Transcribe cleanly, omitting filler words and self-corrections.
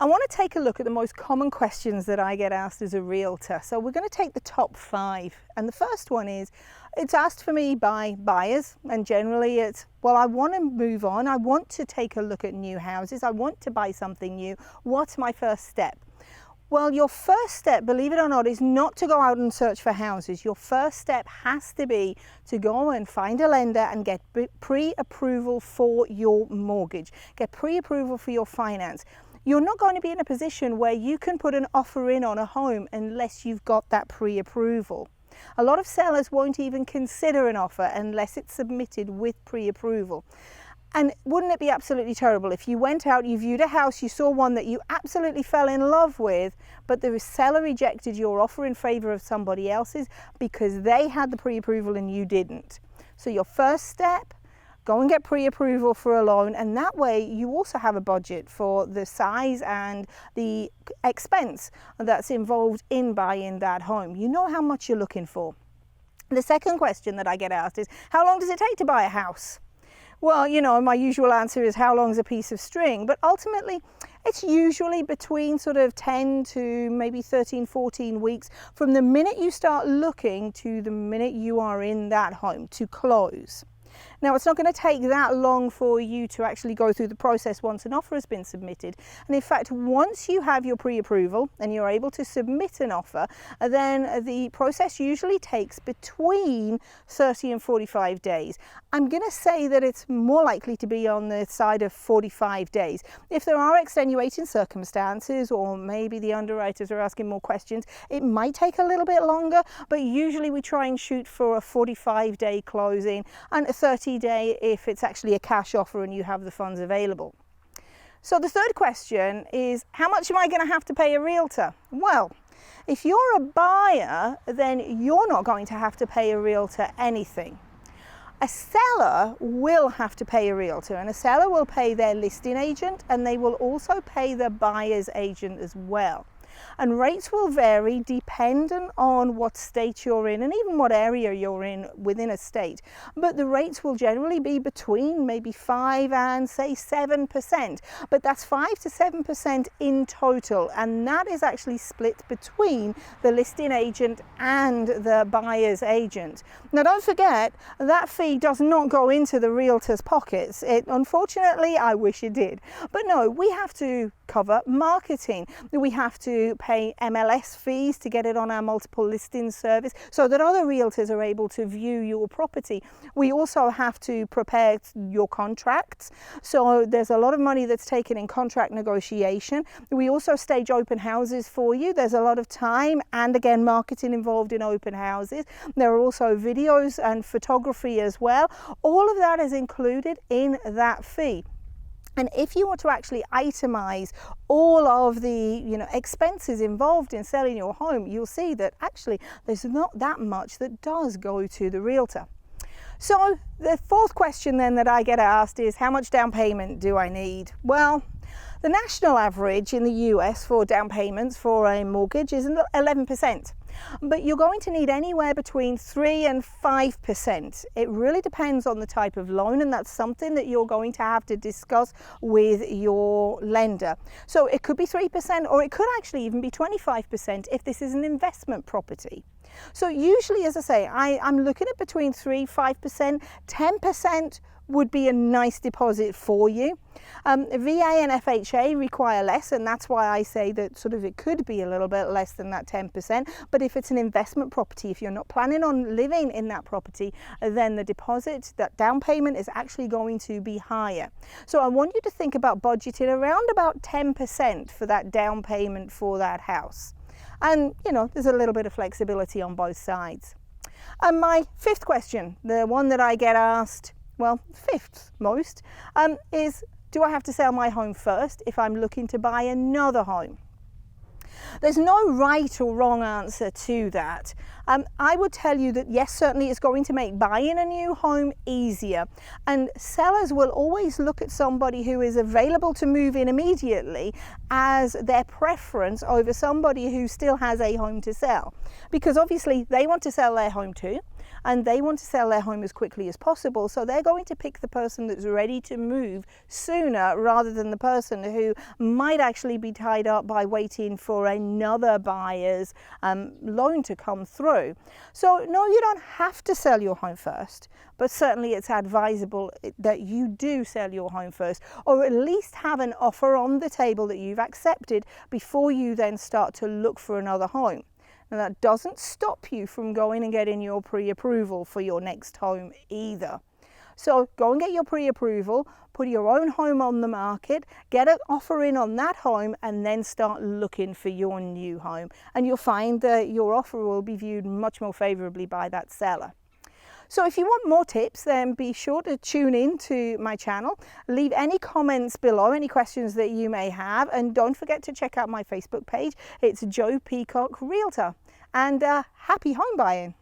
I want to take a look at the most common questions that I get asked as a realtor. So we're going to take the top 5. And the first one is, it's asked for me by buyers, and generally it's, well, I want to move on. I want to take a look at new houses. I want to buy something new. What's my first step? Well, your first step, believe it or not, is not to go out and search for houses. Your first step has to be to go and find a lender and get pre-approval for your mortgage. Get pre-approval for your finance. You're not going to be in a position where you can put an offer in on a home unless you've got that pre-approval. A lot of sellers won't even consider an offer unless it's submitted with pre-approval. And wouldn't it be absolutely terrible if you went out, you viewed a house, you saw one that you absolutely fell in love with, but the seller rejected your offer in favor of somebody else's because they had the pre-approval and you didn't. So your first step, go and get pre-approval for a loan, and that way you also have a budget for the size and the expense that's involved in buying that home. You know how much you're looking for. The second question that I get asked is, how long does it take to buy a house? Well, you know, my usual answer is how long is a piece of string, but ultimately it's usually between sort of 10 to maybe 13, 14 weeks from the minute you start looking to the minute you are in that home to close. Now, it's not going to take that long for you to actually go through the process once an offer has been submitted. And in fact, once you have your pre-approval and you're able to submit an offer, then the process usually takes between 30 and 45 days. I'm going to say that it's more likely to be on the side of 45 days. If there are extenuating circumstances, or maybe the underwriters are asking more questions, it might take a little bit longer, but usually we try and shoot for a 45-day closing and a 30-day if it's actually a cash offer and you have the funds available. So the third question is, how much am I going to have to pay a realtor? Well, if you're a buyer, then you're not going to have to pay a realtor anything. A seller will have to pay a realtor, and a seller will pay their listing agent, and they will also pay the buyer's agent as well. And rates will vary dependent on what state you're in and even what area you're in within a state. But the rates will generally be between maybe 5 and say 7%. But that's 5 to 7% in total. And that is actually split between the listing agent and the buyer's agent. Now, don't forget, that fee does not go into the realtor's pockets. Unfortunately, I wish it did. But no, we have to cover marketing. We have to pay MLS fees to get it on our multiple listing service so that other realtors are able to view your property. We also have to prepare your contracts. So there's a lot of money that's taken in contract negotiation. We also stage open houses for you. There's a lot of time and again marketing involved in open houses. There are also videos and photography as well. All of that is included in that fee. And if you want to actually itemize all of the expenses involved in selling your home, you'll see that actually there's not that much that does go to the realtor. So the fourth question then that I get asked is, how much down payment do I need? Well, the national average in the US for down payments for a mortgage is 11%. But you're going to need anywhere between 3 and 5%. It really depends on the type of loan, and that's something that you're going to have to discuss with your lender. So it could be 3%, or it could actually even be 25% if this is an investment property. So usually, as I say, I'm looking at between 3, 5%, 10% would be a nice deposit for you. VA and FHA require less, and that's why I say that sort of it could be a little bit less than that 10%. But if it's an investment property, if you're not planning on living in that property, then the deposit, that down payment, is actually going to be higher. So I want you to think about budgeting around about 10% for that down payment for that house. And there's a little bit of flexibility on both sides. And my fifth question, the one that I get asked, well, fifth most, is, do I have to sell my home first if I'm looking to buy another home? There's no right or wrong answer to that. I would tell you that yes, certainly it's going to make buying a new home easier, and sellers will always look at somebody who is available to move in immediately as their preference over somebody who still has a home to sell, because obviously they want to sell their home too. and they want to sell their home as quickly as possible. So they're going to pick the person that's ready to move sooner rather than the person who might actually be tied up by waiting for another buyer's loan to come through. So no, you don't have to sell your home first, but certainly it's advisable that you do sell your home first, or at least have an offer on the table that you've accepted before you then start to look for another home. And that doesn't stop you from going and getting your pre-approval for your next home either. So go and get your pre-approval, put your own home on the market, get an offer in on that home, and then start looking for your new home. And you'll find that your offer will be viewed much more favorably by that seller. So if you want more tips, then be sure to tune in to my channel. Leave any comments below, any questions that you may have, and don't forget to check out my Facebook page. It's Joe Peacock Realtor. And happy home buying.